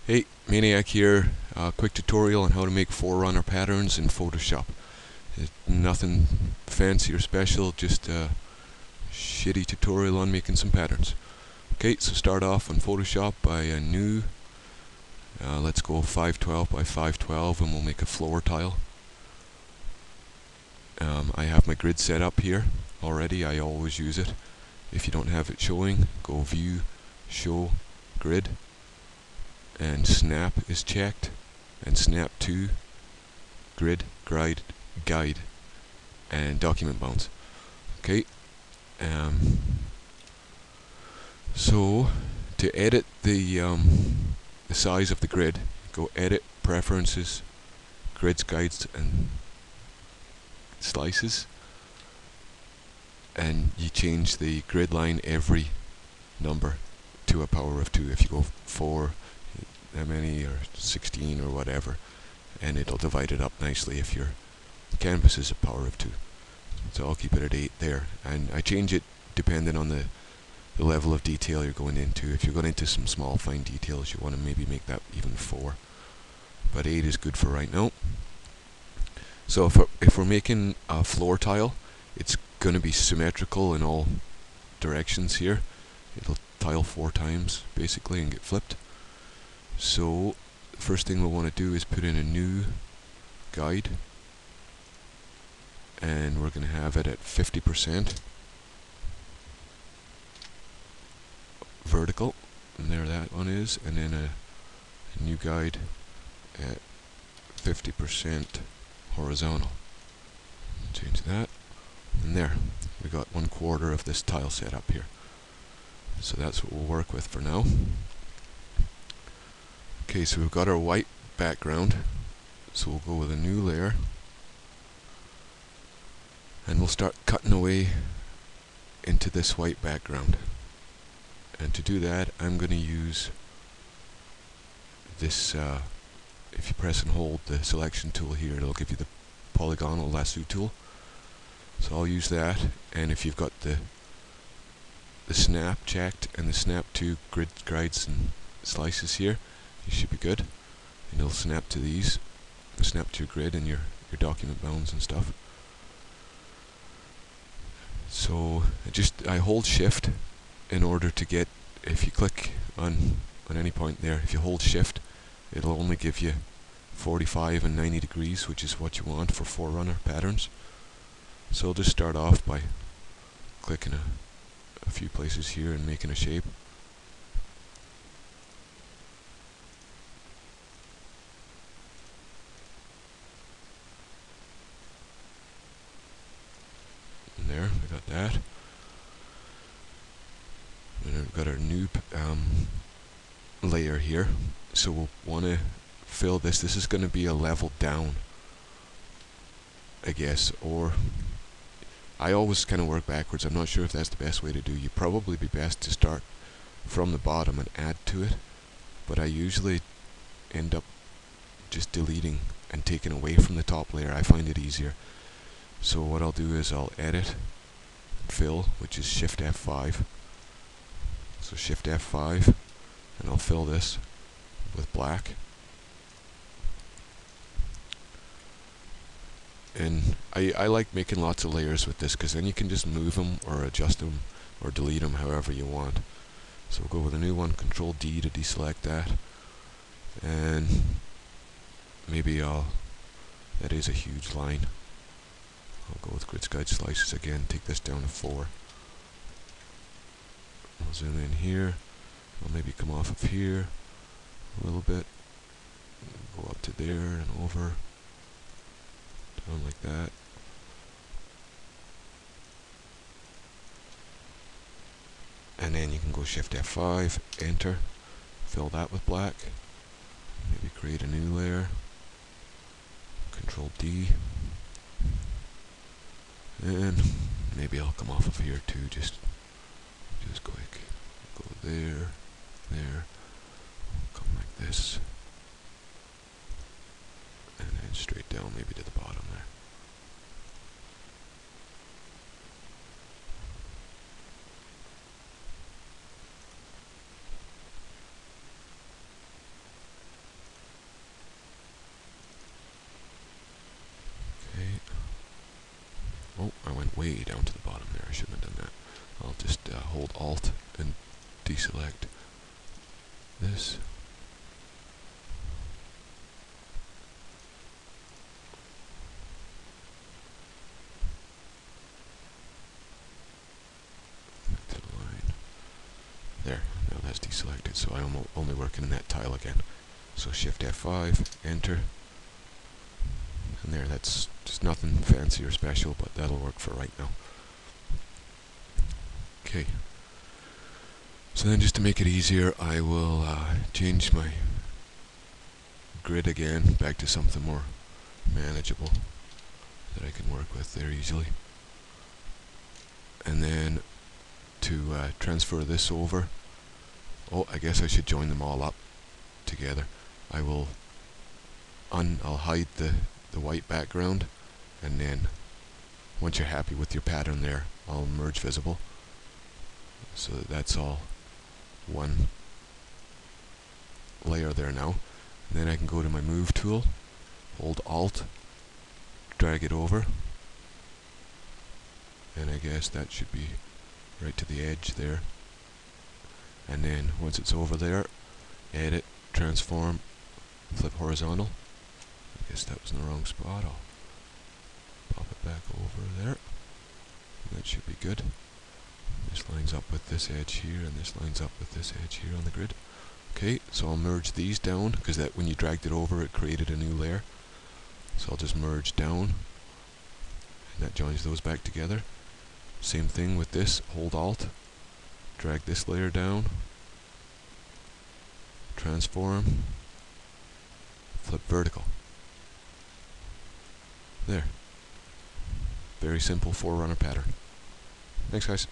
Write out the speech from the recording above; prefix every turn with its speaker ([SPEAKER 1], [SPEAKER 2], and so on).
[SPEAKER 1] Hey, Maniac here. Quick tutorial on how to make Forerunner patterns in Photoshop. Nothing fancy or special, just a shitty tutorial on making some patterns. Okay, so start off on Photoshop by a new, let's go 512 by 512 and we'll make a floor tile. I have my grid set up here already, I always use it. If you don't have it showing, go View, Show, Grid, and Snap is checked, and Snap to Grid, Guide, and Document Bounds. Okay, so to edit the size of the grid, go Edit, Preferences, Grids, Guides, and Slices, and you change the grid line every number to a power of 2. If you go 4, how many, or 16 or whatever, and it'll divide it up nicely if your canvas is a power of 2. So I'll keep it at 8 there, and I change it depending on the level of detail you're going into. If you're going into some small fine details, you want to maybe make that even 4, but 8 is good for right now. So if we're making a floor tile, it's going to be symmetrical in all directions here. It'll tile 4 times basically and get flipped. So the first thing we'll want to do is put in a new guide, and we're going to have it at 50% vertical, and there that one is, and then a new guide at 50% horizontal. Change that, and there we got 1/4 of this tile set up here. So that's what we'll work with for now. Okay, so we've got our white background, so we'll go with a new layer, and we'll start cutting away into this white background. And to do that, I'm going to use this, if you press and hold the selection tool here, it'll give you the polygonal lasso tool. So I'll use that, and if you've got the snap checked and the snap to grid, guides, and slices here, you should be good. And it'll snap to these, snap to your grid and your document bounds and stuff. So I hold shift in order to get, if you click on any point there, if you hold shift, it'll only give you 45 and 90 degrees, which is what you want for Forerunner patterns. So I'll just start off by clicking a few places here and making a shape. And there, we got that. And we've got our new layer here, so we'll want to fill this. This is going to be a level down, I guess, or I always kind of work backwards. I'm not sure if that's the best way to do. You'd probably be best to start from the bottom and add to it, but I usually end up just deleting and taking away from the top layer. I find it easier. So what I'll do is I'll edit, fill, which is Shift F5. So Shift F5, and I'll fill this with black. And I like making lots of layers with this, because then you can just move them or adjust them or delete them however you want. So we'll go with a new one, Control D to deselect that. And maybe that is a huge line. I'll go with Grids, Guides, Slices again, take this down to 4. I'll zoom in here. I'll maybe come off of here a little bit. Go up to there and over. Down like that. And then you can go Shift F5, Enter, fill that with black. Maybe create a new layer. Control D. And maybe I'll come off of here too, just quick. Go there, come like this, and then straight down maybe to the bottom there. shouldn't have done that. I'll just hold Alt and deselect this. Back to the line. There, now that's deselected, so I'm only working in that tile again. So Shift F5, Enter, and there, that's just nothing fancy or special, but that'll work for right now. Okay, so then just to make it easier, I will change my grid again back to something more manageable that I can work with there easily. And then to transfer this over, oh, I guess I should join them all up together. I'll hide the white background, and then once you're happy with your pattern there, I'll merge visible so that's all one layer there now. And then I can go to my move tool, hold Alt, drag it over, and I guess that should be right to the edge there. And then once it's over there, edit, transform, flip horizontal. I guess that was in the wrong spot. I'll pop it back over there. That should be good. This lines up with this edge here, and this lines up with this edge here on the grid. Okay, so I'll merge these down, because that when you dragged it over, it created a new layer. So I'll just merge down, and that joins those back together. Same thing with this, hold Alt, drag this layer down, transform, flip vertical. There. Very simple Forerunner pattern. Thanks, guys.